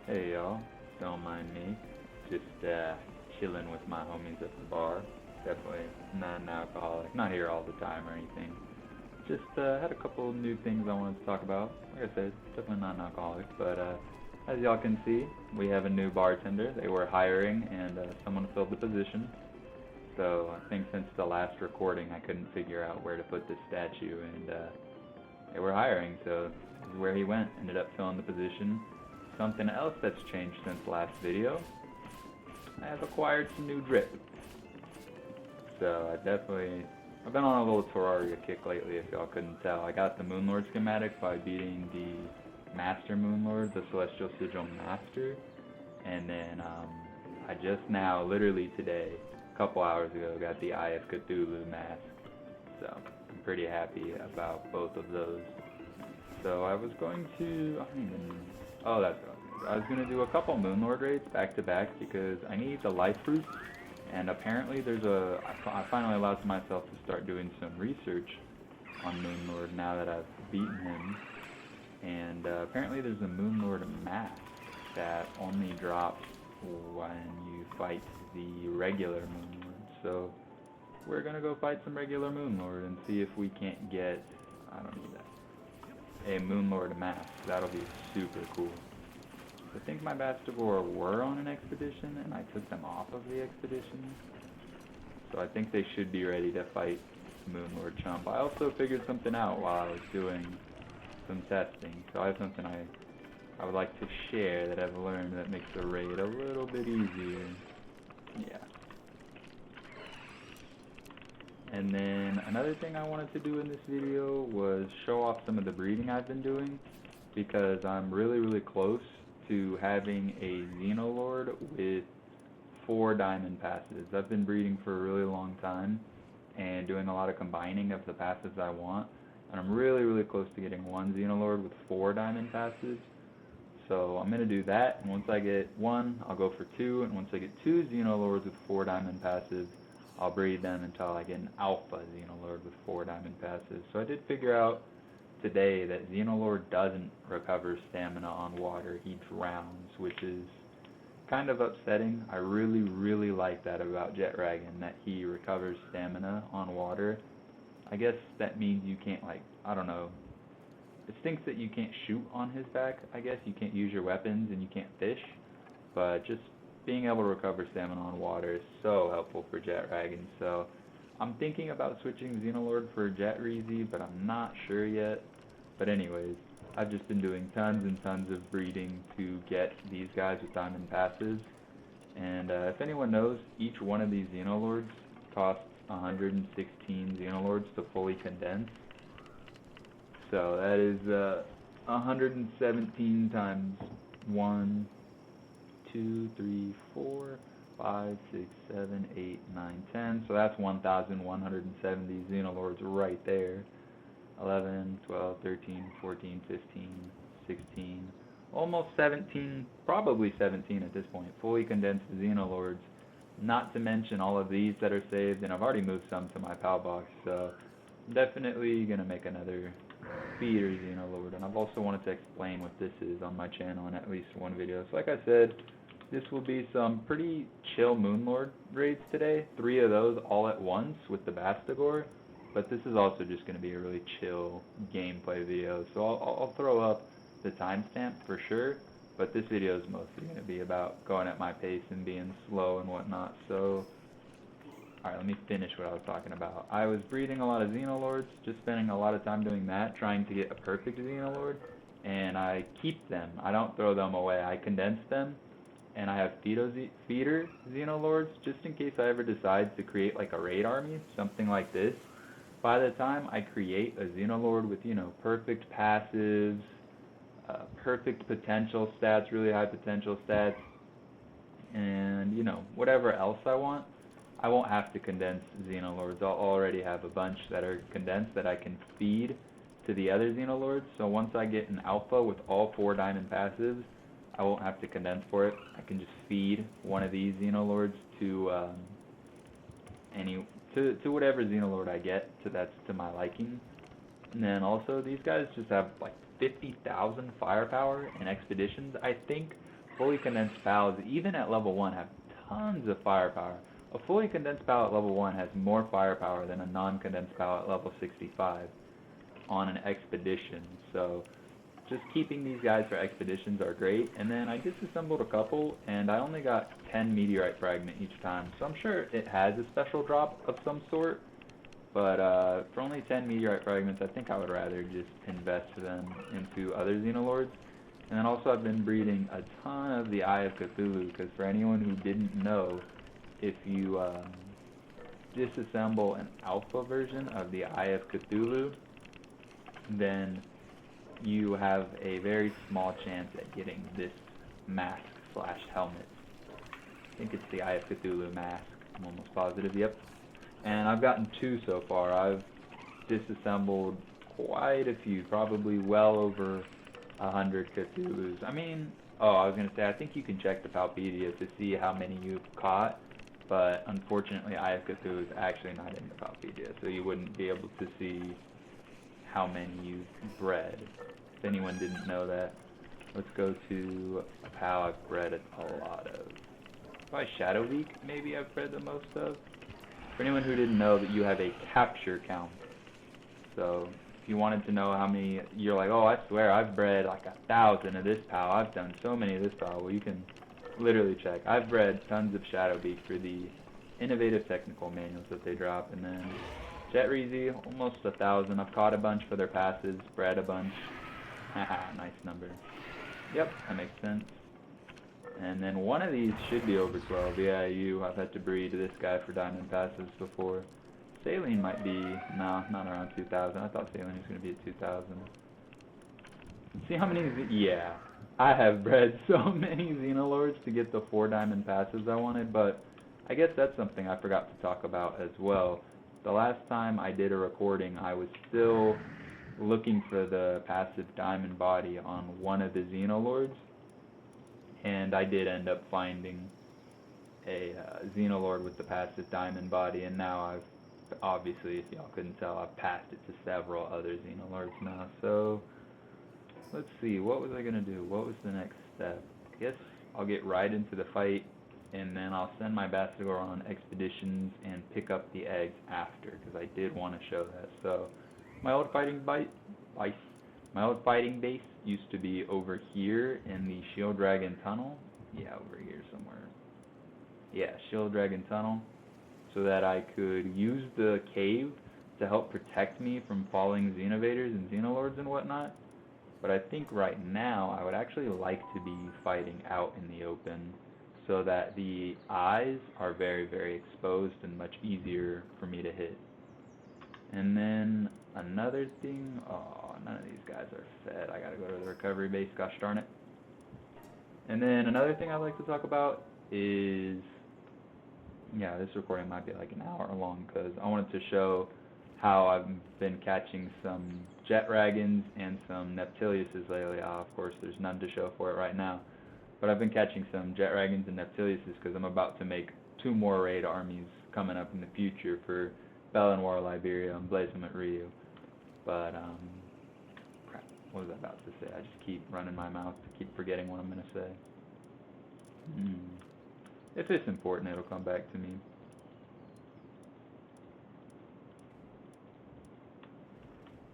Hey y'all, don't mind me. Just chilling with my homies at the bar. Definitely not an alcoholic. Not here all the time or anything. Just had a couple new things I wanted to talk about. Like I said, definitely not an alcoholic. But as y'all can see, we have a new bartender. They were hiring and someone filled the position. So I think since the last recording, I couldn't figure out where to put this statue, and they were hiring. So this is where he went. Ended up filling the position. Something else that's changed since last video, I have acquired some new drip. So I've been on a little Terraria kick lately if y'all couldn't tell. I got the Moonlord schematic by beating the Master Moonlord, the Celestial Sigil Master, and then I just now, literally today, a couple hours ago, got the Eye of Cthulhu mask. So I'm pretty happy about both of those. So I was going to, I don't even, oh that's what I was going to do a couple Moonlord raids back to back because I need the life fruits, and apparently I finally allowed myself to start doing some research on Moonlord now that I've beaten him, and apparently there's a Moonlord mask that only drops when you fight the regular Moonlord. So we're going to go fight some regular Moonlord and see if we can't get, I don't need that, a Moonlord mask. That'll be super cool. I think my Bastigor were on an expedition, and I took them off of the expedition. So I think they should be ready to fight Moonlord Chump. I also figured something out while I was doing some testing. So I have something I would like to share that I've learned that makes the raid a little bit easier. Yeah. And then another thing I wanted to do in this video was show off some of the breeding I've been doing, because I'm really close to having a Xenolord with 4 diamond passives. I've been breeding for a really long time and doing a lot of combining of the passives I want, and I'm really close to getting 1 Xenolord with 4 diamond passives. So I'm going to do that, and once I get 1, I'll go for 2, and once I get 2 Xenolords with 4 diamond passives, I'll breed them until I get an Alpha Xenolord with 4 diamond passives. So I did figure out today that Xenolord doesn't recover stamina on water, he drowns, which is kind of upsetting. I really like that about Jetragon, that he recovers stamina on water. I guess that means you can't, like, I don't know, it stinks that you can't shoot on his back, I guess. You can't use your weapons and you can't fish, but just being able to recover stamina on water is so helpful for Jetragon. So I'm thinking about switching Xenolord for Jetrizi, but I'm not sure yet. But anyways, I've just been doing tons and tons of breeding to get these guys with diamond passes. And if anyone knows, each one of these Xenolords costs 116 Xenolords to fully condense. So that is 117 times 1, 2, 3, 4, 5, 6, 7, 8, 9, 10. So that's 1,170 Xenolords right there. 11, 12, 13, 14, 15, 16, almost 17, probably 17 at this point, fully condensed Xenolords, not to mention all of these that are saved, and I've already moved some to my PAL box, so I'm definitely going to make another feeder Xenolord, and I've also wanted to explain what this is on my channel in at least one video. So like I said, this will be some pretty chill Moonlord raids today, 3 of those all at once with the Bastigor. But this is also just going to be a really chill gameplay video, so I'll throw up the timestamp for sure, but this video is mostly going to be about going at my pace and being slow and whatnot. So, alright, let me finish what I was talking about. I was breeding a lot of Xenolords, just spending a lot of time doing that, trying to get a perfect Xenolord, and I keep them. I don't throw them away. I condense them, and I have feeder Xenolords, just in case I ever decide to create like a raid army, something like this. By the time I create a Xenolord with, you know, perfect passives, perfect potential stats, really high potential stats, and, you know, whatever else I want, I won't have to condense Xenolords. I'll already have a bunch that are condensed that I can feed to the other Xenolords. So once I get an Alpha with all 4 diamond passives, I won't have to condense for it. I can just feed one of these Xenolords to to whatever Xenolord I get, so that's to my liking. And then also, these guys just have like 50,000 firepower in expeditions, I think, fully condensed pals, even at level 1, have tons of firepower. A fully condensed pal at level 1 has more firepower than a non-condensed pal at level 65 on an expedition. So just keeping these guys for expeditions are great. And then I disassembled a couple, and I only got 10 meteorite fragment each time. So I'm sure it has a special drop of some sort. But for only 10 meteorite fragments, I think I would rather just invest them into other Xenolords. And then also I've been breeding a ton of the Eye of Cthulhu, because for anyone who didn't know, if you disassemble an alpha version of the Eye of Cthulhu, then you have a very small chance at getting this mask slash helmet. I think it's the Eye of Cthulhu mask. I'm almost positive, yep. And I've gotten 2 so far. I've disassembled quite a few, probably well over 100 Cthulhus. I mean, I was going to say, I think you can check the Palpedia to see how many you've caught, but unfortunately Eye of Cthulhu is actually not in the Palpedia, so you wouldn't be able to see how many you've bred, if anyone didn't know that. Let's go to a pal I've bred a lot of. Probably Shadowbeak, maybe I've bred the most of. For anyone who didn't know, that you have a capture count. So if you wanted to know how many, you're like, oh, I swear I've bred like 1,000 of this pal. I've done so many of this pal. Well, you can literally check. I've bred tons of Shadowbeak for the innovative technical manuals that they drop, and then Jetragon, almost 1,000. I've caught a bunch for their passes, bred a bunch. Haha, nice number. Yep, that makes sense. And then one of these should be over 12. Yeah, I've had to breed this guy for diamond passes before. Saline might be, no, not around 2,000. I thought Saline was going to be at 2,000. See how many, yeah. I have bred so many Xenolords to get the 4 diamond passes I wanted, but I guess that's something I forgot to talk about as well. The last time I did a recording, I was still looking for the passive diamond body on one of the Xenolords, and I did end up finding a Xenolord with the passive diamond body, and now I've, obviously, if y'all couldn't tell, I've passed it to several other Xenolords now. So let's see, what was I going to do? What was the next step? I guess I'll get right into the fight, and then I'll send my Bastigor on expeditions and pick up the eggs after, because I did want to show that. So my old fighting base used to be over here in the Shield Dragon Tunnel. Yeah, over here somewhere. Yeah, Shield Dragon Tunnel, so that I could use the cave to help protect me from falling Xenovaders and Xenolords and whatnot. But I think right now I would actually like to be fighting out in the open, so that the eyes are very, very exposed and much easier for me to hit. And then another thing, none of these guys are fed. I gotta go to the recovery base, gosh darn it. And then another thing I'd like to talk about is, yeah, this recording might be like an hour long, because I wanted to show how I've been catching some Jetragons and some Neptiliuses lately. Of course, there's none to show for it right now. But I've been catching some Jetragons and Neptiliuses because I'm about to make 2 more raid armies coming up in the future for Bellenwar, Liberia, and Blazement Ryu. But, crap, what was I about to say? I just keep running my mouth, keep forgetting what I'm going to say. If it's important, it'll come back to me.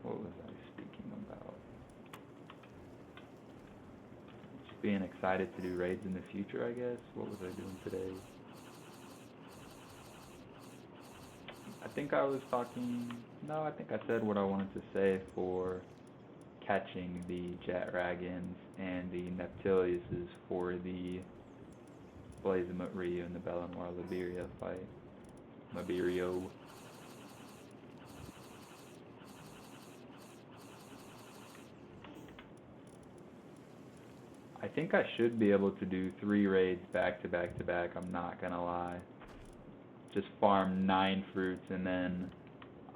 What was I speaking about? Just being excited to do raids in the future, I guess. What was I doing today? I think I was talking, no, I think I said what I wanted to say for catching the Jetragons and the Neptiliuses for the Blazement Ryu and the Bellenwar Liberia fight. Liberio. I think I should be able to do 3 raids back to back to back, I'm not gonna lie. Just farm 9 fruits, and then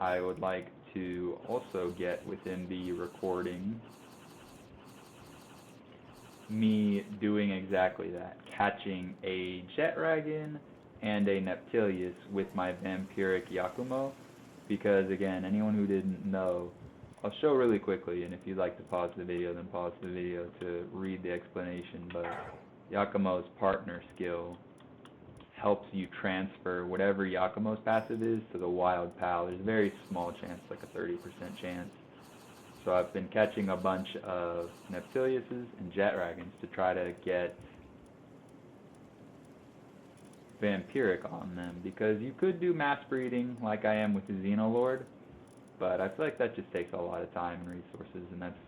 I would like to also get within the recording me doing exactly that, catching a Jetragon and a Neptilius with my Vampiric Yakumo, because again, anyone who didn't know, I'll show really quickly, and if you'd like to pause the video, then pause the video to read the explanation, but Yakumo's partner skill helps you transfer whatever Yakumo's passive is to the wild pal. There's a very small chance, like a 30% chance. So I've been catching a bunch of Neptiliuses and Jetragons to try to get vampiric on them, because you could do mass breeding like I am with the Xenolord, but I feel like that just takes a lot of time and resources, and that's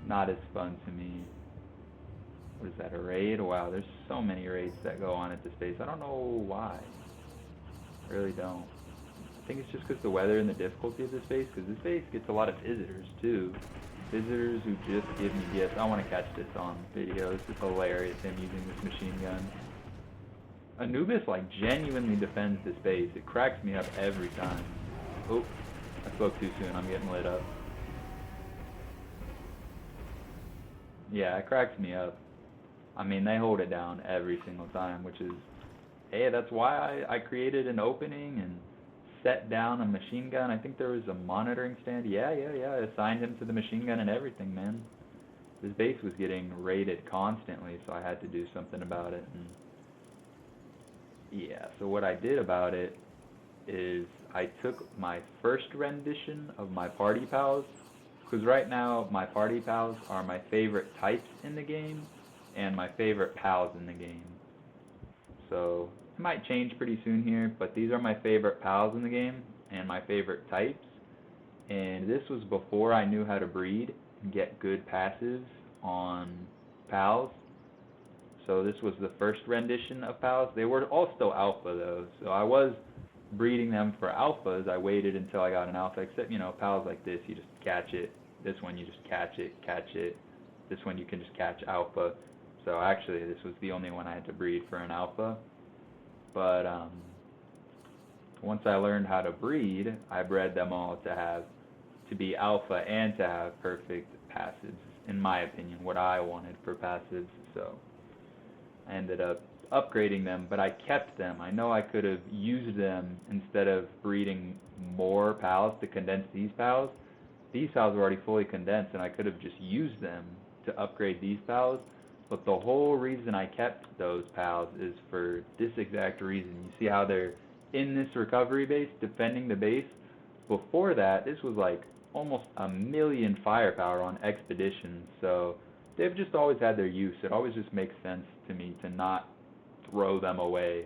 not as fun to me. What is that, a raid? Wow, there's so many raids that go on at this base. I don't know why. I really don't. I think it's just because the weather and the difficulty of this base, because this base gets a lot of visitors too. Visitors who just give me gifts. I want to catch this on video. This is hilarious, him using this machine gun. Anubis like genuinely defends this base. It cracks me up every time. Oh, I spoke too soon. I'm getting lit up. Yeah, it cracks me up. I mean, they hold it down every single time, which is, hey, that's why I created an opening and set down a machine gun. I think there was a monitoring stand. Yeah, I assigned him to the machine gun and everything, man. This base was getting raided constantly, so I had to do something about it. And yeah, so what I did about it is I took my first rendition of my party pals, because right now my party pals are my favorite types in the game and my favorite pals in the game. So it might change pretty soon here, but these are my favorite pals in the game and my favorite types. And this was before I knew how to breed and get good passives on pals. So this was the first rendition of pals. They were all still alpha though, so I was breeding them for alphas. I waited until I got an alpha, except, you know, pals like this, you just catch it. This one you just catch it. This one you can just catch alpha. So actually this was the only one I had to breed for an alpha. But once I learned how to breed, I bred them all to be alpha and to have perfect passives, in my opinion, what I wanted for passives. So I ended up upgrading them, but I kept them. I know I could have used them instead of breeding more pals to condense these pals. These pals were already fully condensed, and I could have just used them to upgrade these pals. But the whole reason I kept those pals is for this exact reason. You see how they're in this recovery base, defending the base? Before that, this was like almost 1 million firepower on expeditions, so they've just always had their use. It always just makes sense to me to not throw them away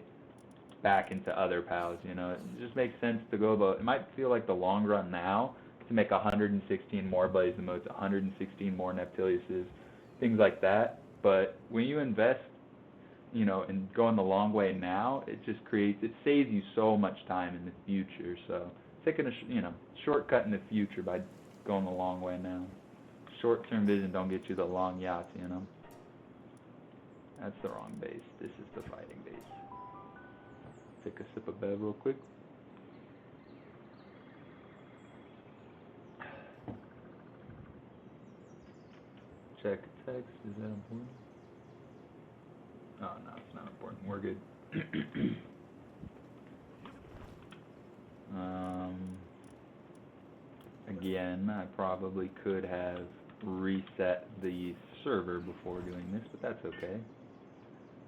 back into other pals, you know? It just makes sense to go it might feel like the long run now to make 116 more Blazing Modes, 116 more Neptiliuses, things like that. But when you invest, you know, and going the long way now, it saves you so much time in the future. So taking a shortcut in the future by going the long way now. Short-term vision don't get you the long yachts, you know. That's the wrong base. This is the fighting base. Take a sip of bev real quick. Check text. Is that important? Oh, no, it's not important. We're good. Again, I probably could have reset the server before doing this, but that's okay.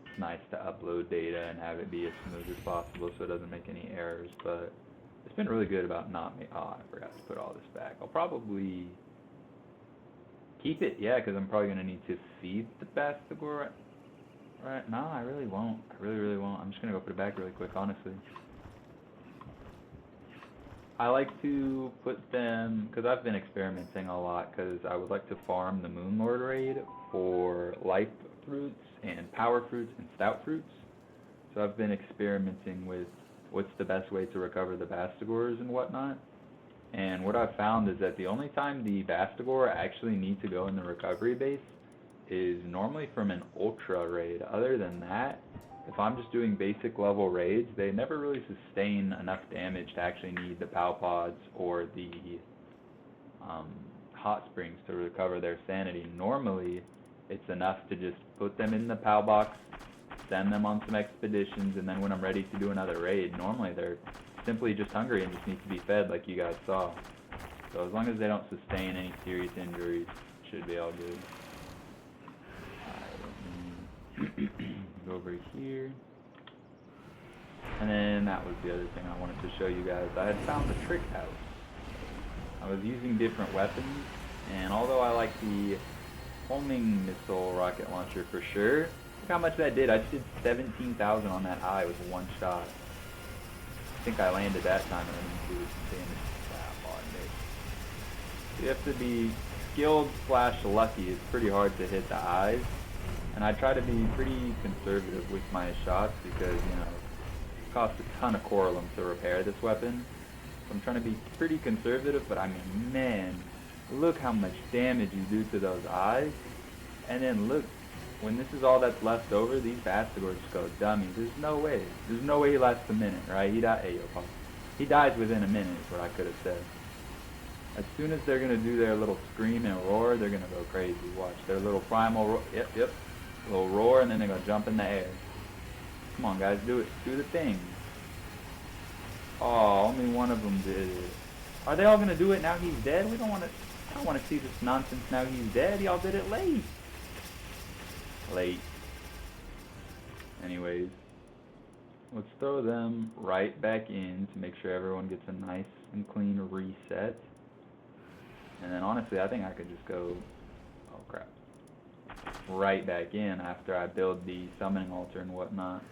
It's nice to upload data and have it be as smooth as possible so it doesn't make any errors, but it's been really good about not me. Oh, I forgot to put all this back. I'll probably keep it, yeah, because I'm probably going to need to feed the Bastigor. Right? No, I really won't. I really won't. I'm just going to go put it back really quick, honestly. I like to put them, because I've been experimenting a lot, because I would like to farm the Moonlord raid for life fruits and power fruits and stout fruits. So I've been experimenting with what's the best way to recover the Bastigors and whatnot. And what I've found is that the only time the Bastigor actually need to go in the recovery base is normally from an ultra raid. Other than that, if I'm just doing basic level raids, they never really sustain enough damage to actually need the POW pods or the hot springs to recover their sanity. Normally, it's enough to just put them in the POW box, send them on some expeditions, and then when I'm ready to do another raid, normally they're simply just hungry and just need to be fed like you guys saw. So as long as they don't sustain any serious injuries, should be all good. here. And then that was the other thing I wanted to show you guys. I had found a trick house. I was using different weapons, and although I like the homing missile rocket launcher for sure, look how much that did. I just did 17,000 on that eye with one shot. I think I landed that time and I didn't do the damage. You have to be skilled / lucky. It's pretty hard to hit the eyes, and I try to be pretty conservative with my shots because, you know, it costs a ton of coralum to repair this weapon. So I'm trying to be pretty conservative, but I mean, man, look how much damage you do to those eyes. And then look, when this is all that's left over, these Bastigors just go dummy. There's no way. There's no way he lasts a minute, right? He dies within a minute is what I could have said. As soon as they're going to do their little scream and roar, they're going to go crazy. Watch. Their little primal roar. Yep. Little roar, and then they're going to jump in the air. Come on, guys. Do it. Do the thing. Oh, only one of them did it. Are they all going to do it now he's dead? I don't want to see this nonsense now he's dead. Y'all did it late. Anyways. Let's throw them right back in to make sure everyone gets a nice and clean reset. And then honestly, I think I could just go, oh crap, right back in after I build the summoning altar and whatnot.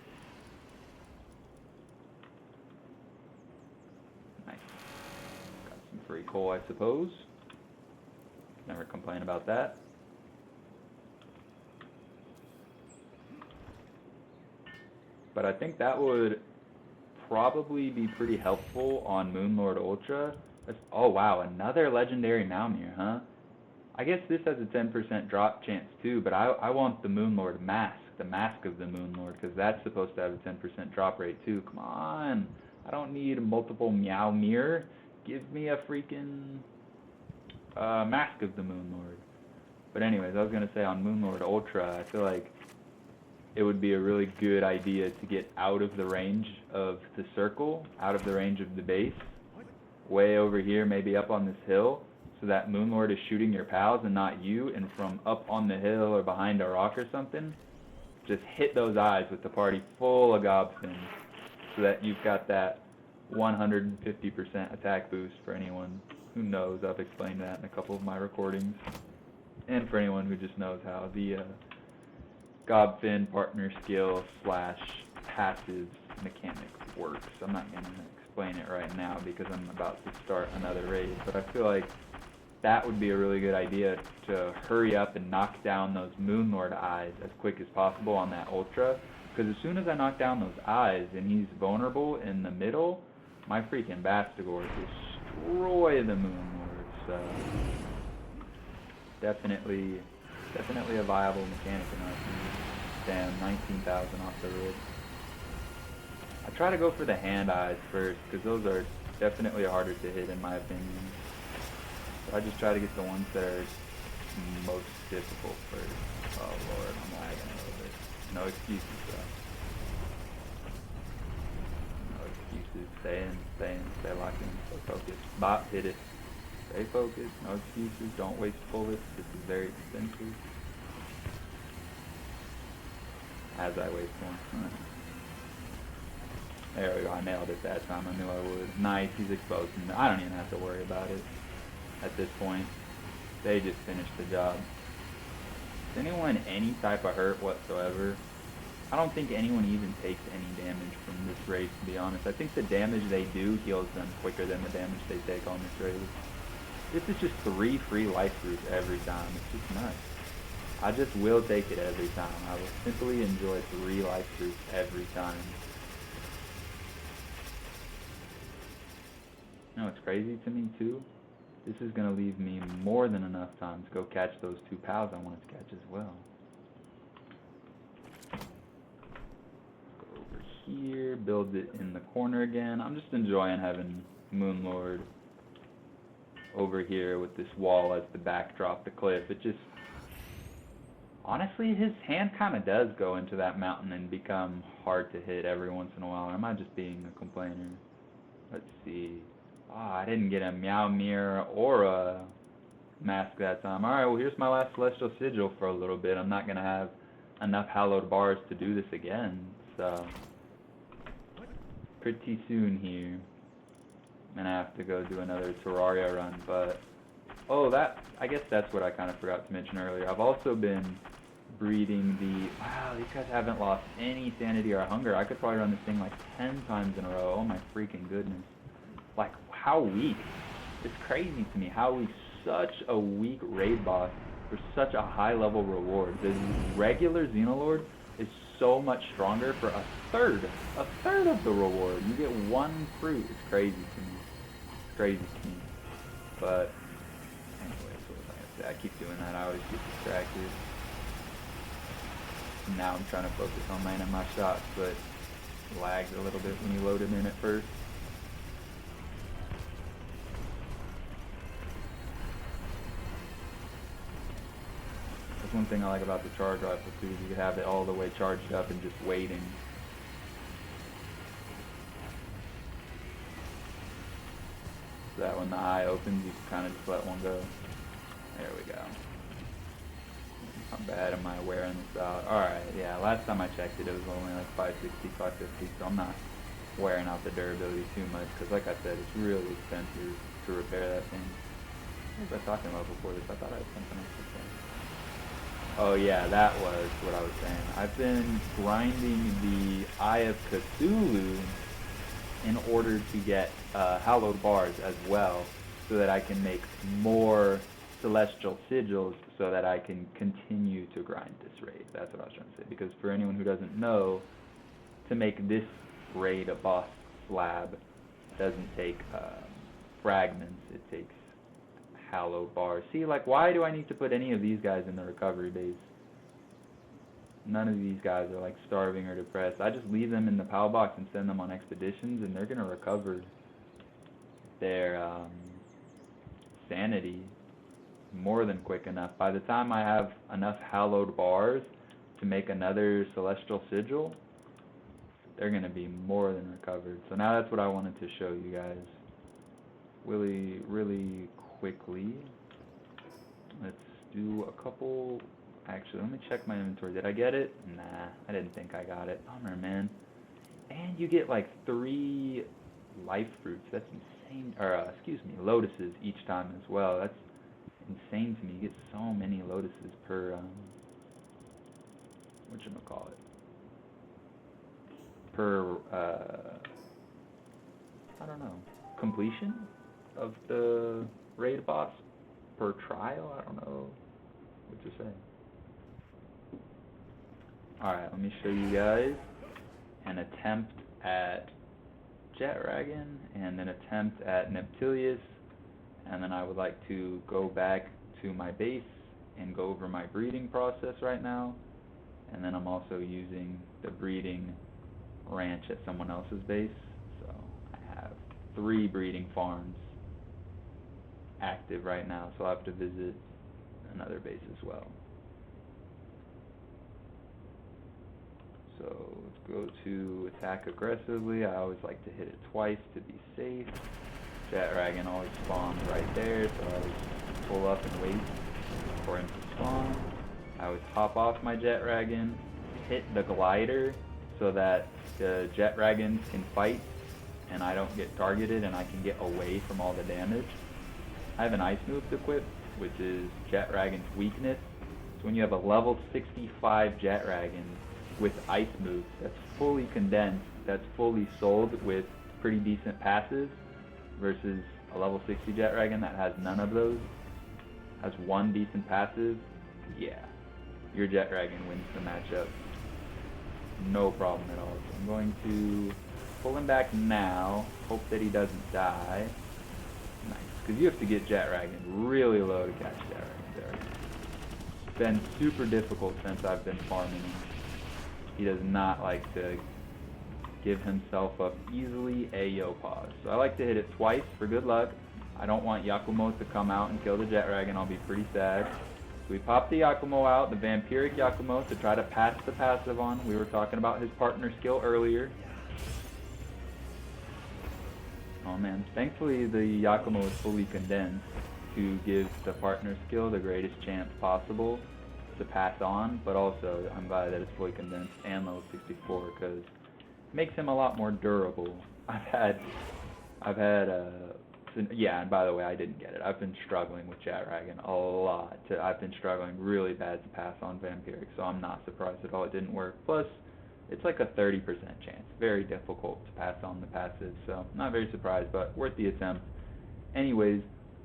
Nice. Got some free coal, I suppose. Never complain about that. But I think that would probably be pretty helpful on Moonlord Ultra. Oh wow, another legendary Malmir, huh? I guess this has a 10% drop chance too, but I want the Moonlord Mask, the Mask of the Moonlord, because that's supposed to have a 10% drop rate too. Come on, I don't need multiple Meowmir. Give me a freaking Mask of the Moonlord. But anyways, I was going to say on Moonlord Ultra, I feel like it would be a really good idea to get out of the range of the circle, out of the range of the base. Way over here, maybe up on this hill, so that Moonlord is shooting your pals and not you, and from up on the hill or behind a rock or something, just hit those eyes with the party full of gobfins, so that you've got that 150% attack boost for anyone who knows. I've explained that in a couple of my recordings, and for anyone who just knows how the gobfin partner skill / passive mechanic works. I'm not going to explain it right now because I'm about to start another raid, but I feel like that would be a really good idea to hurry up and knock down those Moonlord eyes as quick as possible on that Ultra, because as soon as I knock down those eyes and he's vulnerable in the middle, my freaking Bastigors destroy the Moonlord. So definitely a viable mechanic in my opinion. Damn, 19,000 off the rip. I try to go for the hand eyes first, because those are definitely harder to hit in my opinion. So I just try to get the ones that are most difficult first. Oh lord, I'm lagging a little bit. No excuses though. No excuses. Stay locked in. Stay focused. Bot, hit it. Stay focused. No excuses. Don't waste bullets. This is very expensive. As I waste one. There we go, I nailed it that time, I knew I would. Nice, he's exposed. I don't even have to worry about it at this point. They just finished the job. Is anyone any type of hurt whatsoever? I don't think anyone even takes any damage from this raid, to be honest. I think the damage they do heals them quicker than the damage they take on this raid. This is just 3 free life roots every time. It's just nuts. I just will take it every time. I will simply enjoy 3 life roots every time. You know what's crazy to me too? This is going to leave me more than enough time to go catch those 2 pals I wanted to catch as well. Go over here, build it in the corner again. I'm just enjoying having Moonlord over here with this wall as the backdrop, the cliff. It just... honestly, his hand kind of does go into that mountain and become hard to hit every once in a while. Or am I just being a complainer? Let's see. Oh, I didn't get a Meowmir or a mask that time. Alright, well here's my last Celestial Sigil for a little bit. I'm not going to have enough hallowed bars to do this again. So pretty soon here, I'm gonna have to go do another Terraria run. But I guess that's what I kind of forgot to mention earlier. I've also been breeding wow, these guys haven't lost any sanity or hunger. I could probably run this thing like 10 times in a row. Oh my freaking goodness. Like, how weak. It's crazy to me how weak such a weak raid boss for such a high level reward. The regular Xenolord is so much stronger for a third of the reward. You get 1 fruit. It's crazy to me. It's crazy to me. But anyways, what was I gonna say? I keep doing that. I always get distracted. Now I'm trying to focus on landing my shots, but it lags a little bit when you load it in at first. That's one thing I like about the charge rifle too, is you can have it all the way charged up and just waiting. So that when the eye opens, you can kind of just let one go. There we go. How bad am I wearing this out? Alright, yeah, last time I checked it, it was only like 560, 550, so I'm not wearing out the durability too much, because like I said, it's really expensive to repair that thing. What was I talking about before this? I thought I had something else to say. Oh yeah, that was what I was saying. I've been grinding the Eye of Cthulhu in order to get hallowed bars as well, so that I can make more celestial sigils, so that I can continue to grind this raid. That's what I was trying to say. Because for anyone who doesn't know, to make this raid a boss slab doesn't take fragments. It takes hallowed bars. See, like, why do I need to put any of these guys in the recovery base? None of these guys are like starving or depressed. I just leave them in the POW box and send them on expeditions, and they're gonna recover their sanity more than quick enough. By the time I have enough hallowed bars to make another celestial sigil, they're gonna be more than recovered. So now that's what I wanted to show you guys really quickly. Let's do a couple. Actually, let me check my inventory. Did I get it? Nah, I didn't think I got it. Bummer, man. And you get like 3 life fruits. That's insane. Or excuse me, lotuses each time as well. That's insane to me. You get so many lotuses per whatchamacallit, per I don't know, completion of the raid boss, per trial. I don't know what to say. Alright, let me show you guys an attempt at Jetragon and an attempt at Neptilius, and then I would like to go back to my base and go over my breeding process right now, and then I'm also using the breeding ranch at someone else's base. So I have 3 breeding farms active right now, so I'll have to visit another base as well. So let's go to attack aggressively. I always like to hit it twice to be safe. Jetragon always spawns right there, so I always pull up and wait for him to spawn. I always hop off my Jetragon, hit the glider so that the Jetragons can fight and I don't get targeted and I can get away from all the damage. I have an ice move equipped, which is Jetragon's weakness. So when you have a level 65 Jetragon with ice moves that's fully condensed, that's fully sold with pretty decent passes, versus a level 60 Jetragon that has none of those, has 1 decent passive, yeah, your Jetragon wins the matchup. No problem at all. So I'm going to pull him back now, hope that he doesn't die. Nice, because you have to get Jetragon really low to catch Jetragon there. It's been super difficult since I've been farming him. He does not like to give himself up easily. Ayo, pause. So I like to hit it twice for good luck. I don't want Yakumo to come out and kill the Jetragon. I'll be pretty sad. So we pop the Yakumo out, the vampiric Yakumo, to try to pass the passive on. We were talking about his partner skill earlier. Oh man, thankfully the Yakumo is fully condensed to give the partner skill the greatest chance possible to pass on, but also I'm glad that it's fully condensed and level 64 because it makes him a lot more durable. Yeah, and by the way, I didn't get it. I've been struggling with Jetragon a lot. I've been struggling really bad to pass on Vampiric, so I'm not surprised at all it didn't work. Plus, it's like a 30% chance. Very difficult to pass on the passive, so not very surprised, but worth the attempt. Anyways,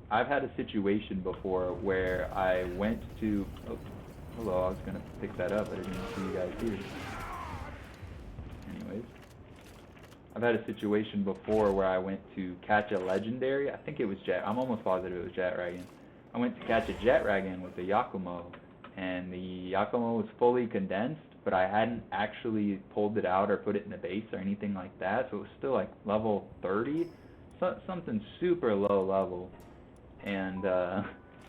I've had a situation before where I went to... Oh, hello, I was going to pick that up. I didn't even see you guys here. Anyways. I've had a situation before where I went to catch a legendary. I think it was I'm almost positive it was Jetragon. I went to catch a Jetragon with the Yakumo, and the Yakumo was fully condensed, but I hadn't actually pulled it out or put it in the base or anything like that, so it was still like level 30, something super low level. And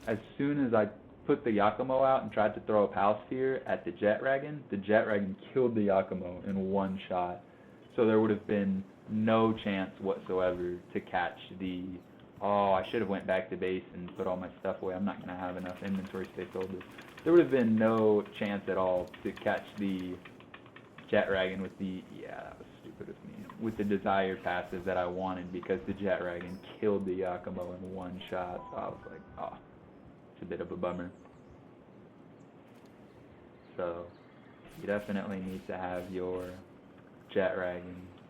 as soon as I put the Yakumo out and tried to throw a Pal Sphere at the Jetragon killed the Yakumo in one shot. So there would have been no chance whatsoever to catch the... Oh, I should have went back to base and put all my stuff away. I'm not going to have enough inventory space to hold this. There would have been no chance at all to catch the Jetragon with the... Yeah, that was stupid of me. With the desired passive that I wanted because the Jetragon killed the Yakumo in one shot. So I was like, oh, it's a bit of a bummer. So, you definitely need to have your... Jetragon,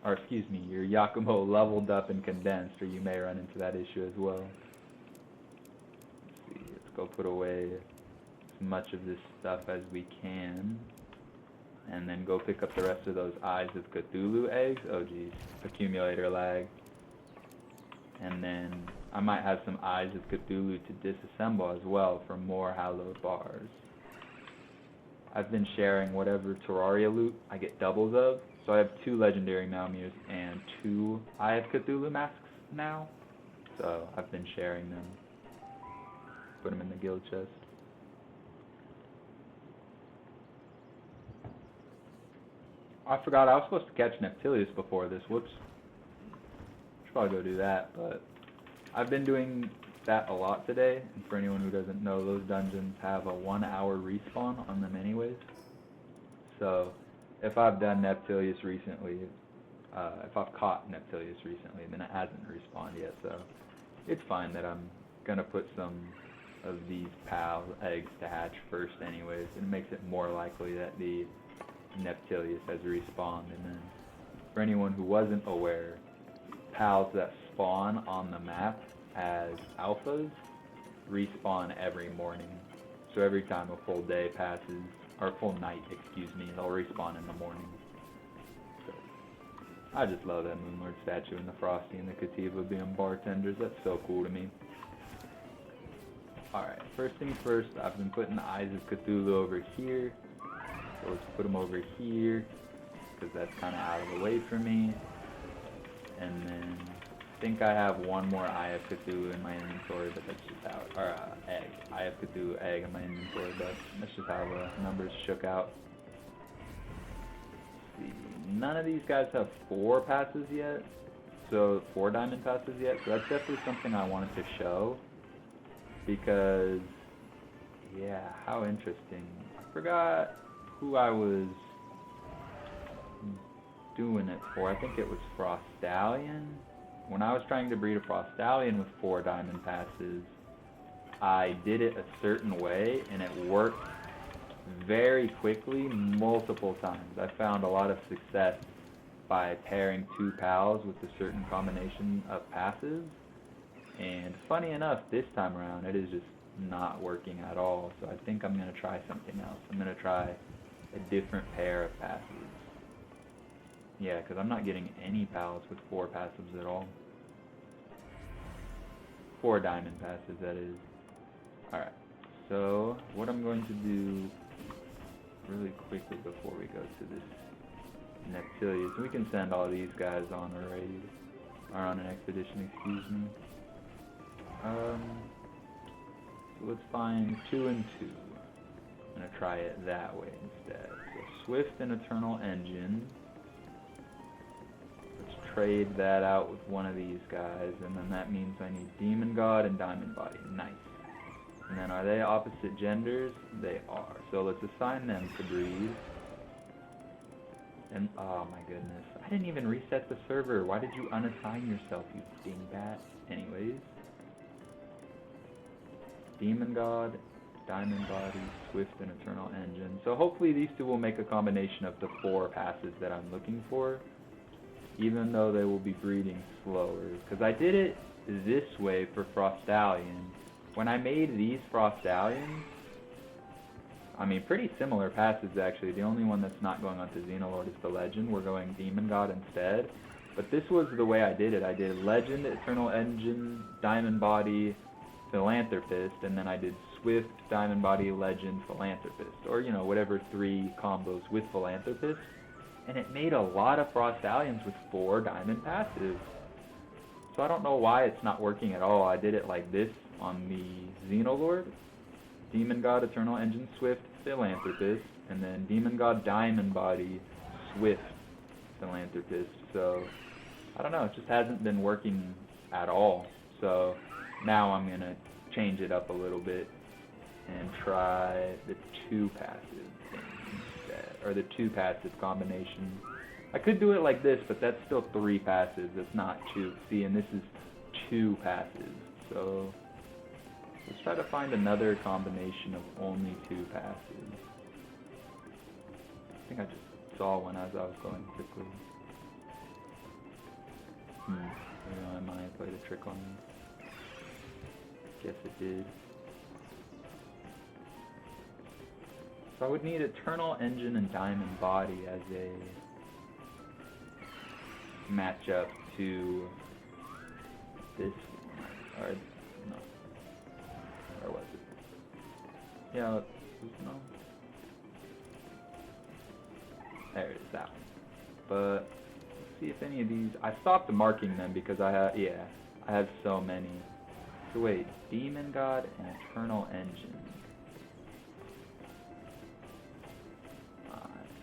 or excuse me, your Yakumo leveled up and condensed, or you may run into that issue as well. Let's see, let's go put away as much of this stuff as we can, and then go pick up the rest of those Eyes of Cthulhu eggs. Oh geez, accumulator lag. And then I might have some Eyes of Cthulhu to disassemble as well for more hallowed bars. I've been sharing whatever Terraria loot I get doubles of. So I have 2 legendary Malmirs and 2 Eye of Cthulhu masks now. So I've been sharing them. Put them in the guild chest. I forgot I was supposed to catch Neptilius before this. Whoops. Should probably go do that, but I've been doing that a lot today. And for anyone who doesn't know, those dungeons have a 1-hour respawn on them anyways. So if I've done Neptilius recently, if I've caught Neptilius recently, then it hasn't respawned yet, so it's fine that I'm gonna put some of these PAL eggs to hatch first anyways. It makes it more likely that the Neptilius has respawned. And then for anyone who wasn't aware, PALs that spawn on the map as alphas respawn every morning. So every time a full day passes, or full night, excuse me, they'll respawn in the morning. So, I just love that Moonlord statue and the Frosty and the Kativa being bartenders. That's so cool to me. Alright, first things first, I've been putting the Eyes of Cthulhu over here. So let's put them over here, because that's kind of out of the way for me. And then I think I have one more Eye of Cthulhu in my inventory, but that's just how, or egg, Eye of Cthulhu egg in my inventory, but that's just how the numbers shook out. Let's see, none of these guys have 4 passes yet, so 4 diamond passes yet, so that's definitely something I wanted to show, because, yeah, how interesting. I forgot who I was doing it for. I think it was Frostallion. When I was trying to breed a Frostallion with 4 diamond passes, I did it a certain way, and it worked very quickly multiple times. I found a lot of success by pairing 2 pals with a certain combination of passes, and funny enough, this time around, it is just not working at all, so I think I'm going to try something else. I'm going to try a different pair of passes. Yeah, because I'm not getting any pals with 4 passives at all. 4 diamond passes, that is. Alright, so what I'm going to do really quickly before we go to this Neptilius, we can send all these guys on a raid, or on an expedition, excuse me. So let's find 2 and 2. I'm going to try it that way instead. So Swift and Eternal Engine. Let's trade that out with one of these guys, and then that means I need Demon God and Diamond Body. Nice. And then are they opposite genders? They are. So let's assign them to breed. And oh my goodness, I didn't even reset the server. Why did you unassign yourself, you dingbat? Anyways. Demon God, Diamond Body, Swift, and Eternal Engine. So hopefully these two will make a combination of the 4 passes that I'm looking for, even though they will be breeding slower. Because I did it this way for Frostallion. When I made these Frostallions, I mean, pretty similar passes actually. The only one that's not going on to Xenolord is the Legend. We're going Demon God instead. But this was the way I did it. I did Legend, Eternal Engine, Diamond Body, Philanthropist, and then I did Swift, Diamond Body, Legend, Philanthropist, or you know, whatever 3 combos with Philanthropist, and it made a lot of Frostallions with 4 diamond passives. So I don't know why it's not working at all. I did it like this on the Xenolord, Demon God, Eternal Engine, Swift, Philanthropist, and then Demon God, Diamond Body, Swift, Philanthropist. So I don't know, it just hasn't been working at all. So now I'm going to change it up a little bit and try the 2 passive thing instead, or the 2 passive combination. I could do it like this, but that's still 3 passives. That's not 2. See, and this is 2 passives. So let's try to find another combination of only 2 passives. I think I just saw one as I was going quickly. I might have played a trick on me. Guess it did. So I would need Eternal Engine and Diamond Body as a matchup to this one. Or, no. Where was it? Yeah, no. There it is, that one. But, let's see if any of these, I stopped marking them because I have so many. So wait, Demon God and Eternal Engine.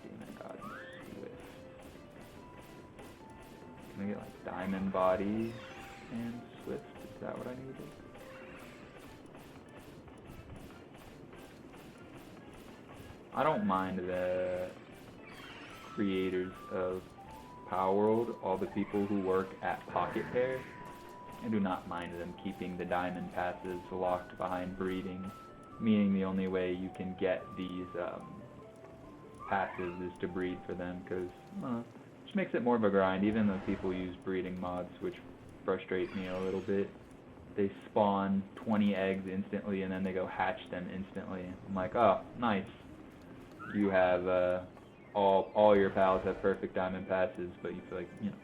Demon God and Swift. Can I get like Diamond Body and Swift? Is that what I needed? I don't mind the creators of Power World, all the people who work at Pocket Pair. I do not mind them keeping the diamond passes locked behind breeding, meaning the only way you can get these passes is to breed for them, because it just makes it more of a grind, even though people use breeding mods, which frustrates me a little bit. They spawn 20 eggs instantly and then they go hatch them instantly. I'm like, oh, nice. You have all your pals have perfect diamond passes, but you feel like, you know,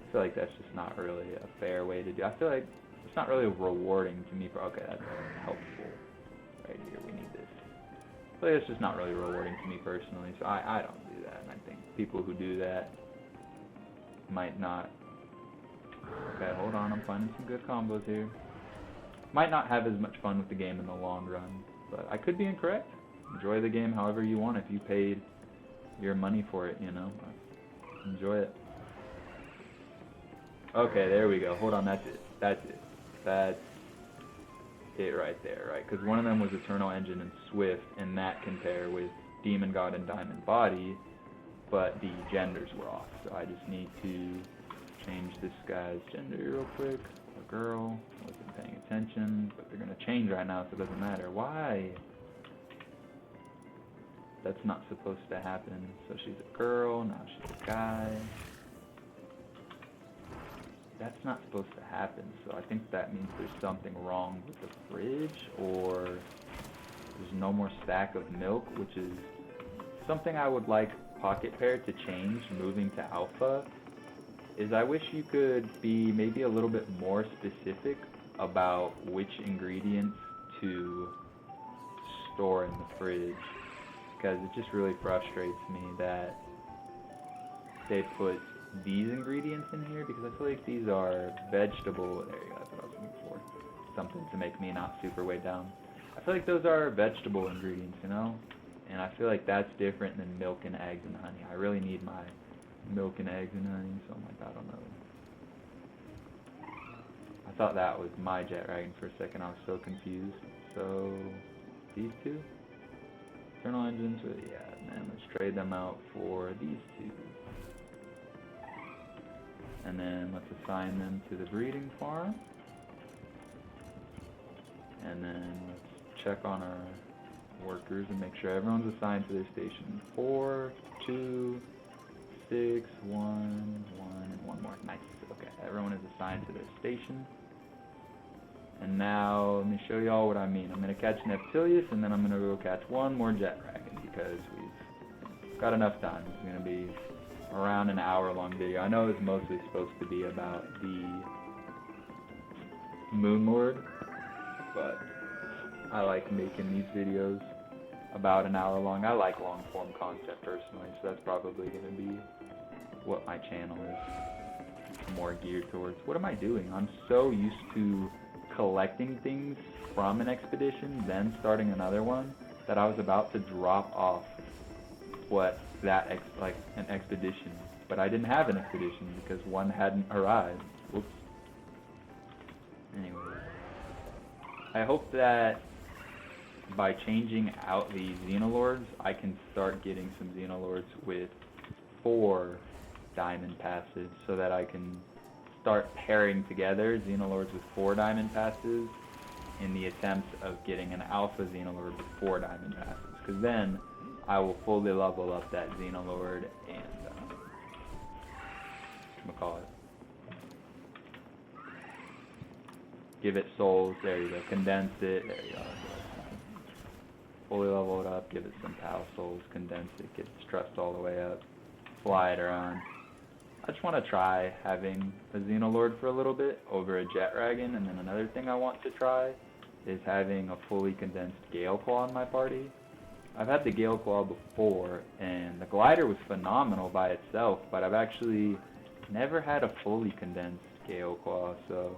I feel like that's just not really a fair way to do. I feel like it's not really rewarding to me. Okay, that's helpful right here. We need this. I feel like it's just not really rewarding to me personally, so I don't do that. And I think people who do that might not. Okay, hold on. I'm finding some good combos here. Might not have as much fun with the game in the long run, but I could be incorrect. Enjoy the game however you want. If you paid your money for it, you know, enjoy it. Okay, there we go. Hold on, that's it. That's it right there, right? Because one of them was Eternal Engine and Swift, and that can pair with Demon God and Diamond Body, but the genders were off. So I just need to change this guy's gender real quick. A girl. Wasn't paying attention, but they're going to change right now, so it doesn't matter. Why? That's not supposed to happen. So she's a girl, now she's a guy. That's not supposed to happen, so I think that means there's something wrong with the fridge, or there's no more stack of milk, which is something I would like Pocket Pair to change moving to Alpha, is I wish you could be maybe a little bit more specific about which ingredients to store in the fridge, because it just really frustrates me that they put these ingredients in here, because I feel like these are vegetable, there you go, that's what I was looking for, something to make me not super weighed down. I feel like those are vegetable ingredients, you know, and I feel like that's different than milk and eggs and honey. I really need my milk and eggs and honey, so I'm like, I don't know. I thought that was my Jetragon for a second, I was so confused. So these two? Internal engines, yeah, and then let's trade them out for these two. And then let's assign them to the breeding farm. And then let's check on our workers and make sure everyone's assigned to their station. 4, 2, 6, 1, 1, and 1 more. Nice. Okay, everyone is assigned to their station. And now let me show you all what I mean. I'm going to catch Neptilius, and then I'm going to go catch one more Jetragon because we've got enough time. It's going to be around an hour-long video. I know it's mostly supposed to be about the Moon Lord, but I like making these videos about an hour long. I like long-form content personally, so that's probably going to be what my channel is more geared towards. What am I doing? I'm so used to collecting things from an expedition, then starting another one, that I was about to drop off an expedition, but I didn't have an expedition because one hadn't arrived. Whoops. Anyway, I hope that by changing out the Xenolords, I can start getting some Xenolords with 4 diamond passes, so that I can start pairing together Xenolords with 4 diamond passes in the attempts of getting an alpha Xenolord with 4 diamond passes, because then I will fully level up that Xenolord and give it souls. There you go. Condense it. There you go. Fully level it up. Give it some PAL souls. Condense it. Get its trust all the way up. Fly it around. I just want to try having a Xenolord for a little bit over a Jetragon, and then another thing I want to try is having a fully condensed Gale Claw in my party. I've had the Gale Claw before, and the glider was phenomenal by itself, but I've actually never had a fully condensed Gale Claw, so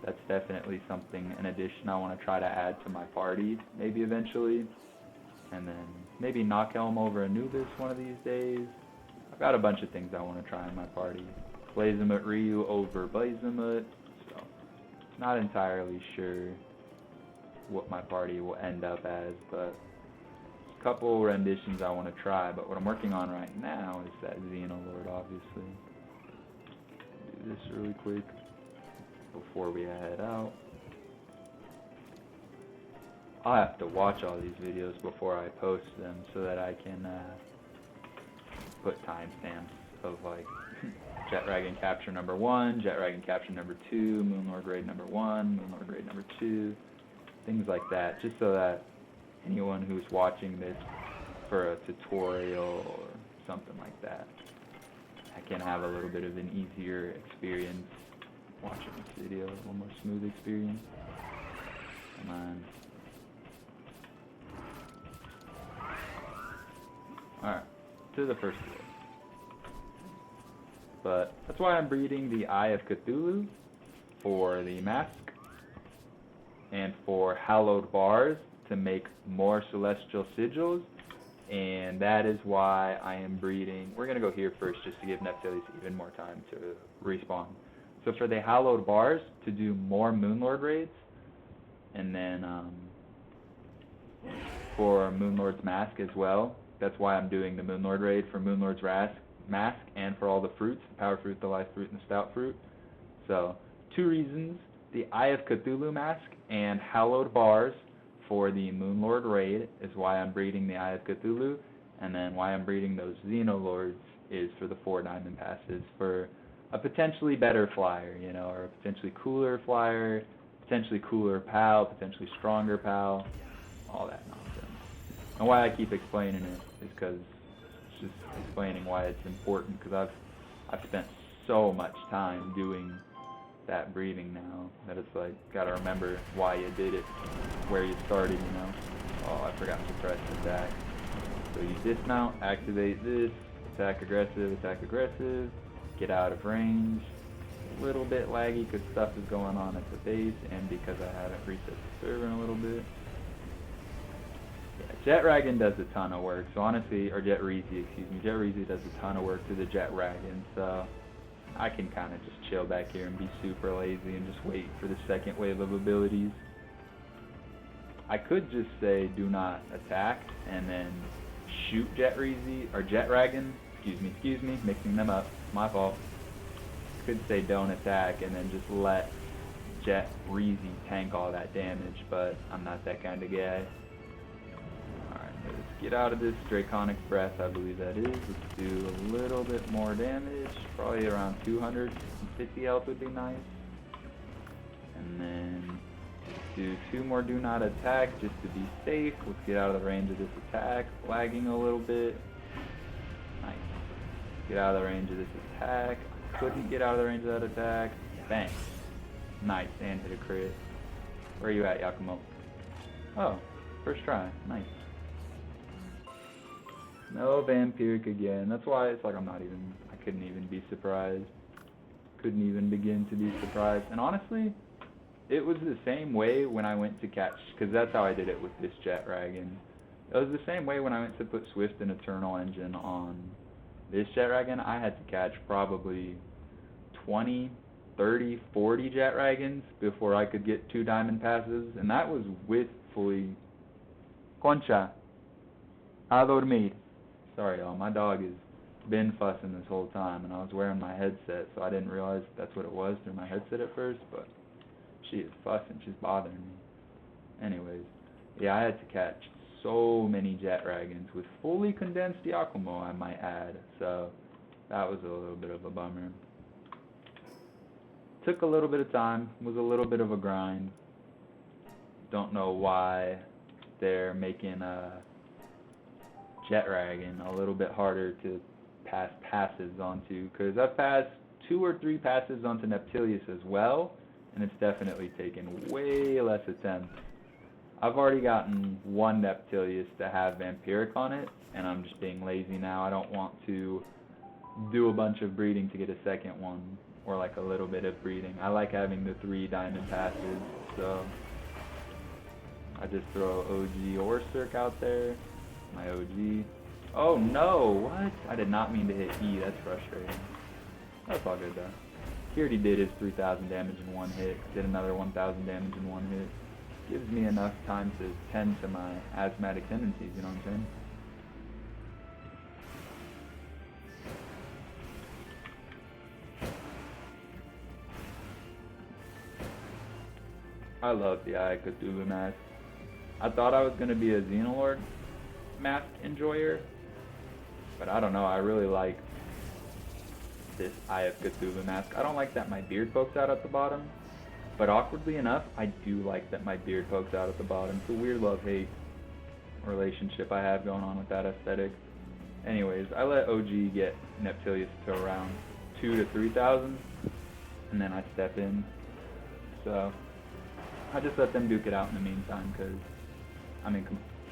that's definitely something, an addition I want to try to add to my party, maybe eventually. And then maybe Knockhelm over Anubis one of these days. I've got a bunch of things I want to try in my party. Blazemut Ryu over Blazemut, so not entirely sure what my party will end up as, but a couple renditions I want to try. But what I'm working on right now is that Xenolord, obviously. Do this really quick before we head out. I'll have to watch all these videos before I post them so that I can put timestamps of like Jetragon capture number 1, Jetragon capture number 2, Moonlord raid number 1, Moonlord raid number 2, things like that, just so that anyone who's watching this for a tutorial or something like that, I can have a little bit of an easier experience watching this video, a little more smooth experience. Come on. Alright, to the first world. But that's why I'm breeding the Eye of Cthulhu for the mask and for hallowed bars to make more celestial sigils, and that is why I am breeding. We're going to go here first just to give Neptilius even more time to respawn. So for the hallowed bars, to do more Moonlord raids, and then for Moonlord's mask as well. That's why I'm doing the Moonlord raid for Moonlord's mask and for all the fruits, the power fruit, the life fruit, and the stout fruit. So 2 reasons: the Eye of Cthulhu mask and hallowed bars for the Moonlord raid is why I'm breeding the Eye of Cthulhu, and then why I'm breeding those Xenolords is for the 4 diamond passes for a potentially better flyer, you know, or a potentially cooler flyer, potentially cooler PAL, potentially stronger PAL, all that nonsense. And why I keep explaining it is because it's just explaining why it's important, because I've spent so much time doing that breeding now that it's like, gotta remember why you did it, where you started, you know. Oh, I forgot to press attack. So you dismount, activate this, attack aggressive, get out of range. A little bit laggy because stuff is going on at the base, and because I haven't reset the server in a little bit. Yeah, Jetragon does a ton of work, so honestly, or Jetrizi, excuse me, Jetrizi does a ton of work to the Jetragon, so I can kind of just chill back here and be super lazy and just wait for the second wave of abilities. I could just say do not attack and then shoot Jetragon, excuse me, mixing them up, my fault. Could say don't attack and then just let Jetragon tank all that damage, but I'm not that kind of guy. Alright, let's get out of this Draconic Breath, I believe that is. Let's do a little bit more damage, probably around 250 health would be nice. And then do 2 more do not attack just to be safe. Let's get out of the range of this attack. Lagging a little bit. Nice. Get out of the range of this attack. Couldn't get out of the range of that attack. Bang. Nice, and hit a crit. Where are you at, Yakumo? Oh, first try. Nice. No Vampiric again. That's why it's like I couldn't even be surprised. Couldn't even begin to be surprised. And honestly, it was the same way when I went to catch, because that's how I did it with this Jetragon. It was the same way when I went to put Swift and Eternal Engine on this Jetragon. I had to catch probably 20, 30, 40 Jetragons before I could get 2 diamond passes, and that was with fully Concha a dormir. Sorry y'all, my dog has been fussing this whole time, and I was wearing my headset, so I didn't realize that's what it was through my headset at first, but she is fussing, she's bothering me. Anyways, yeah, I had to catch so many Jetragons with fully condensed Yakumo, I might add, so that was a little bit of a bummer. Took a little bit of time, was a little bit of a grind. Don't know why they're making Jetragon a little bit harder to pass passes onto, because I've passed 2 or 3 passes onto Neptilius as well, and it's definitely taken way less attempts. I've already gotten 1 Neptilius to have Vampiric on it, and I'm just being lazy now. I don't want to do a bunch of breeding to get a second one, or like a little bit of breeding. I like having the 3 diamond passes, so I just throw OG Orcirc out there, my OG. Oh no, what? I did not mean to hit E, that's frustrating. That's all good though. He already did his 3,000 damage in 1 hit, did another 1,000 damage in 1 hit. Gives me enough time to tend to my asthmatic tendencies, you know what I'm saying? I love the Eye of Cthulhu mask. I thought I was going to be a Xenolord mask enjoyer, but I don't know, I really like this Eye of Cthulhu mask. I don't like that my beard pokes out at the bottom, but awkwardly enough, I do like that my beard pokes out at the bottom. It's a weird love-hate relationship I have going on with that aesthetic. Anyways, I let OG get Neptilius to around 2,000 to 3,000, and then I step in. So I just let them duke it out in the meantime, because, I mean,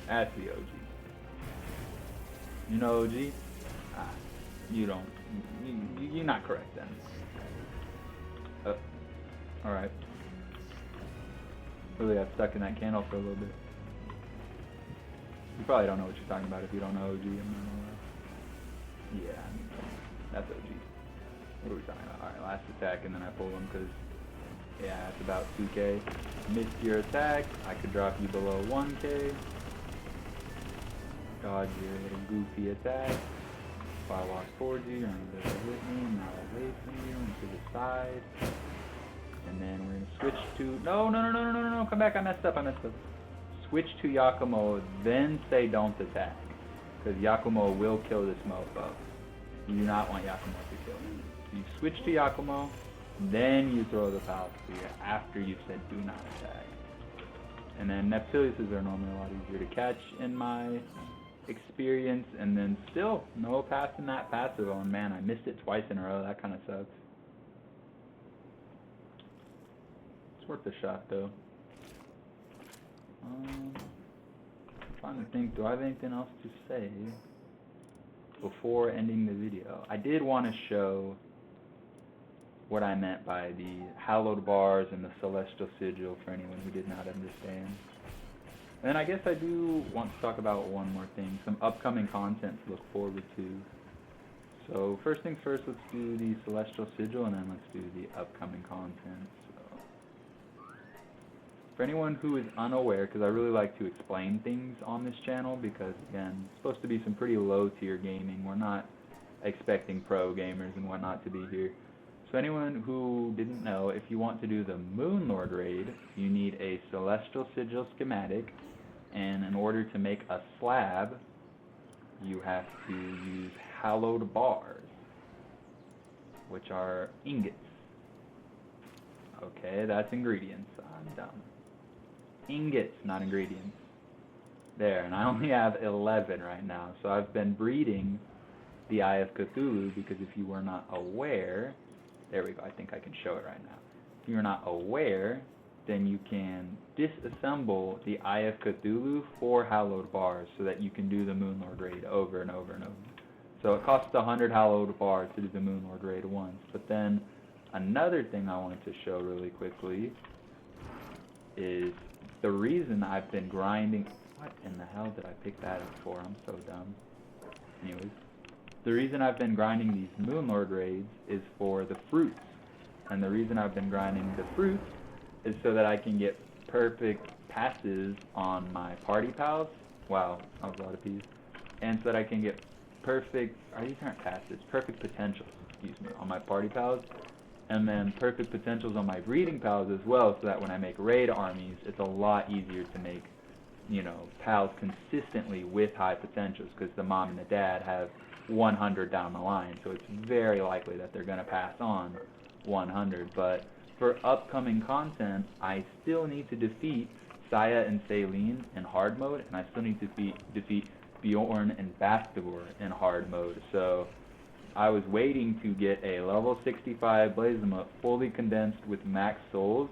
that's the OG. You know OG? You don't. You're not correct then. Alright. Really got stuck in that candle for a little bit. You probably don't know what you're talking about if you don't know OG. I'm not gonna lie. Yeah, I mean, that's OG. What are we talking about? Alright, last attack, and then I pull him because, yeah, it's about 2k. Missed your attack. I could drop you below 1k. Dodge your little goofy attack. If I walk towards you, you're going to hit me, not away from you, and to the side. And then we're going to switch to... No, come back, I messed up. Switch to Yakumo, then say don't attack. Because Yakumo will kill this mofo. You do not want Yakumo to kill him. So you switch to Yakumo, then you throw the Pal Spear after you've said do not attack. And then Neptilius are normally a lot easier to catch in my experience, and then still no passing that passive on. Man, I missed it twice in a row. That kind of sucks. It's worth a shot though. I'm trying to think, do I have anything else to say before ending the video? I did want to show what I meant by the hallowed bars and the celestial sigil for anyone who did not understand. And I guess I do want to talk about one more thing, some upcoming content to look forward to. So first things first, let's do the celestial sigil, and then let's do the upcoming content. So for anyone who is unaware, because I really like to explain things on this channel, because again, it's supposed to be some pretty low tier gaming. We're not expecting pro gamers and whatnot to be here. So anyone who didn't know, if you want to do the Moon Lord raid, you need a Celestial Sigil schematic, and in order to make a slab, you have to use hallowed bars, which are ingots. Okay, that's ingredients. I'm dumb. Ingots, not ingredients. There, and I only have 11 right now, so I've been breeding the Eye of Cthulhu, because if you were not aware, there we go, I think I can show it right now. If you're not aware, then you can disassemble the Eye of Cthulhu for hallowed bars so that you can do the Moon Lord raid over and over and over. So it costs 100 hallowed bars to do the Moon Lord raid once. But then another thing I wanted to show really quickly is the reason I've been grinding. What in the hell did I pick that up for? I'm so dumb. Anyways. The reason I've been grinding these Moon Lord raids is for the fruits. And the reason I've been grinding the fruits is so that I can get perfect passes on my party pals. Wow, that was a lot of P's. And so that I can get perfect, these aren't passes, perfect potentials, excuse me, on my party pals. And then perfect potentials on my breeding pals as well, so that when I make raid armies, it's a lot easier to make, you know, pals consistently with high potentials, because the mom and the dad have 100 down the line, so it's very likely that they're going to pass on 100. But for upcoming content, I still need to defeat Saya and Saline in hard mode, and I still need to defeat Bjorn and Bastagor in hard mode. So I was waiting to get a level 65 Blazema fully condensed with max souls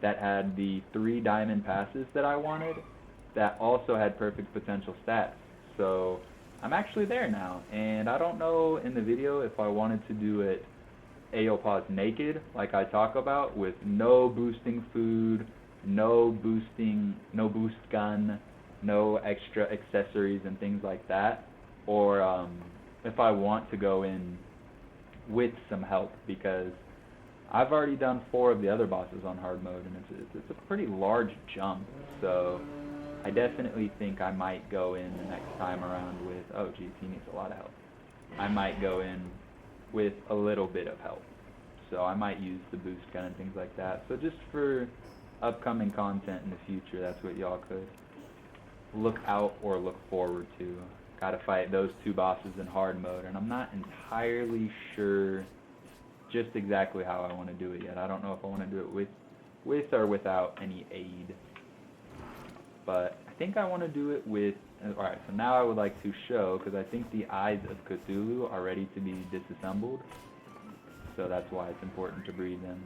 that had the 3 diamond passes that I wanted, that also had perfect potential stats. So I'm actually there now, and I don't know in the video if I wanted to do it Aeopause naked, like I talk about, with no boosting food, no boost gun, no extra accessories and things like that, or if I want to go in with some help, because I've already done 4 of the other bosses on hard mode, and it's a pretty large jump, so I definitely think I might go in the next time around with, oh geez, he needs a lot of help. I might go in with a little bit of help. So I might use the boost gun and things like that. So just for upcoming content in the future, that's what y'all could look out or look forward to. Gotta fight those 2 bosses in hard mode, and I'm not entirely sure just exactly how I want to do it yet. I don't know if I want to do it with or without any aid. But I think I want to do it with, alright, so now I would like to show, because I think the Eyes of Cthulhu are ready to be disassembled, so that's why it's important to breed them.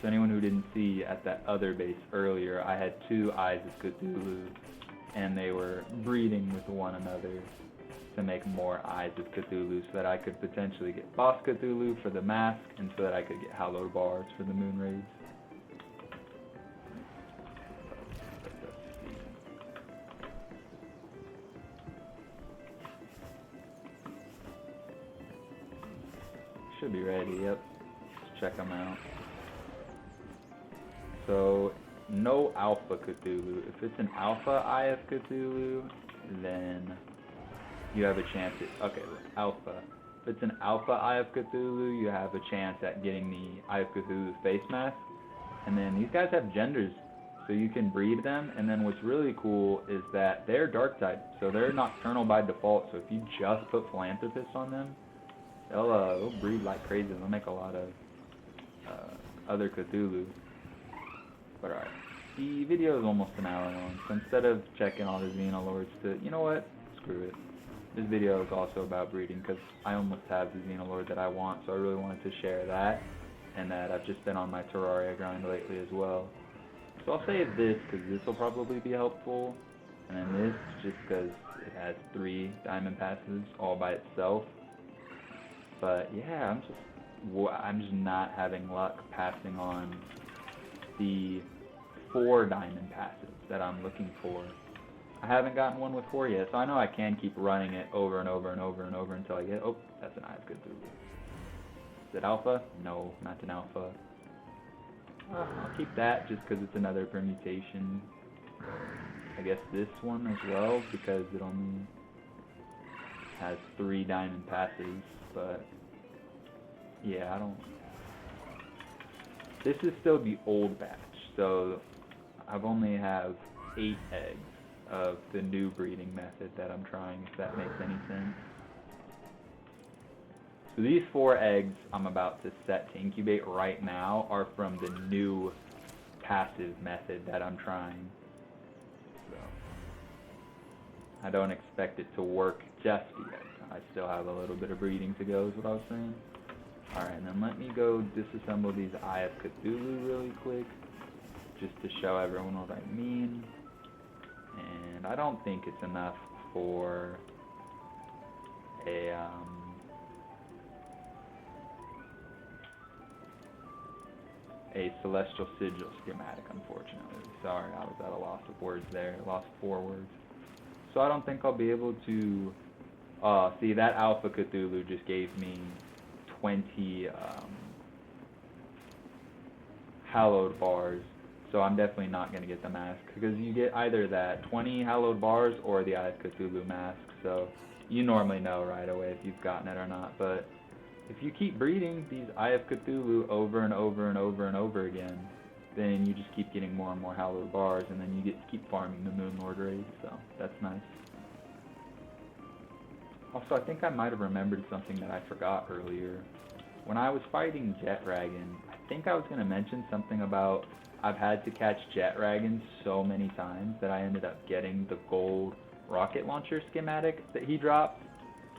So anyone who didn't see at that other base earlier, I had 2 Eyes of Cthulhu, and they were breeding with one another to make more Eyes of Cthulhu, so that I could potentially get Boss Cthulhu for the mask, and so that I could get hallowed bars for the moon raids. Should be ready, yep. Let's check them out. So, no Alpha Cthulhu. If it's an Alpha Eye of Cthulhu, then you have a chance at, okay, Alpha. If it's an Alpha Eye of Cthulhu, you have a chance at getting the Eye of Cthulhu face mask. And then these guys have genders, so you can breed them. And then what's really cool is that they're dark type, so they're nocturnal by default. So if you just put Philanthropist on them, they'll breed like crazy. They'll make a lot of other Cthulhu. But alright, the video is almost an hour long, so instead of checking all the Xenolords to, you know what, screw it. This video is also about breeding, because I almost have the Xenolord that I want, so I really wanted to share that, and that I've just been on my Terraria grind lately as well. So I'll save this, because this will probably be helpful, and then this, just because it has 3 diamond passes all by itself. But yeah, I'm just not having luck passing on the 4 diamond passes that I'm looking for. I haven't gotten one with 4 yet, so I know I can keep running it over and over and over and over until I get, oh, that's an Eye of Cthulhu. Is it Alpha? No, not an Alpha. I'll keep that just because it's another permutation. I guess this one as well because it only has 3 diamond passes, but yeah, I don't... This is still the old batch, so I've only have 8 eggs of the new breeding method that I'm trying, if that makes any sense. So these 4 eggs I'm about to set to incubate right now are from the new passive method that I'm trying. So I don't expect it to work just yet. I still have a little bit of breeding to go is what I was saying. Alright, and then let me go disassemble these Eye of Cthulhu really quick, just to show everyone what I mean. And I don't think it's enough for a Celestial Sigil schematic, unfortunately. Sorry, I was at a loss of words there. I lost 4 words. So I don't think I'll be able to... see, that Alpha Cthulhu just gave me 20 hallowed bars, so I'm definitely not going to get the mask, because you get either that 20 hallowed bars or the Eye of Cthulhu mask, so you normally know right away if you've gotten it or not. But if you keep breeding these Eye of Cthulhu over and over and over and over again, then you just keep getting more and more hallowed bars, and then you get to keep farming the Moon Lord raid, so that's nice. Also, I think I might have remembered something that I forgot earlier. When I was fighting Jetragon, I think I was going to mention something about I've had to catch Jetragon so many times that I ended up getting the gold rocket launcher schematic that he dropped.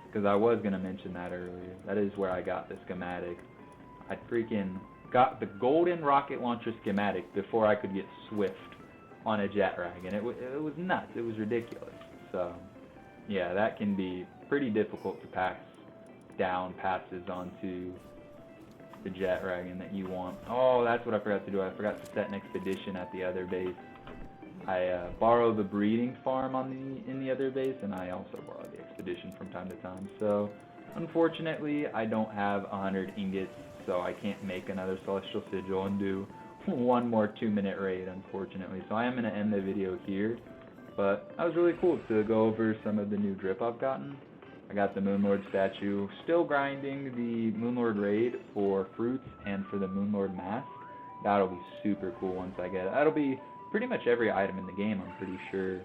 Because I was going to mention that earlier. That is where I got the schematic. I freaking got the golden rocket launcher schematic before I could get Swift on a Jetragon. It was nuts. It was ridiculous. So, yeah, that can be pretty difficult to pass down passes onto the Jetragon that you want. Oh, that's what I forgot to do. I forgot to set an expedition at the other base. I borrow the breeding farm in the other base, and I also borrow the expedition from time to time. So, unfortunately, I don't have 100 ingots, so I can't make another Celestial Sigil and do one more 2-minute raid, unfortunately. So I am going to end the video here, but that was really cool to go over some of the new drip I've gotten. I got the Moonlord statue, still grinding the Moonlord raid for fruits and for the Moonlord mask. That'll be super cool once I get it. That'll be pretty much every item in the game, I'm pretty sure.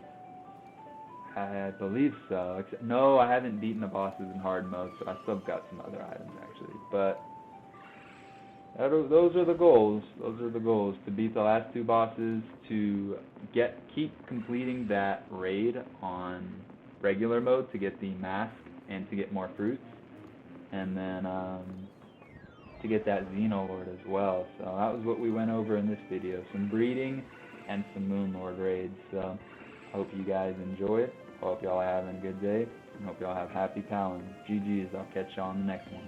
I believe so. No, I haven't beaten the bosses in hard mode, but I still got some other items actually. But those are the goals. Those are the goals, to beat the last 2 bosses, to keep completing that raid on regular mode to get the mask and to get more fruits, and then to get that Xenolord as well. So that was what we went over in this video, some breeding and some Moonlord raids. So I hope you guys enjoy it. I hope y'all are having a good day, and hope y'all have happy talons. GG's, I'll catch y'all on the next one.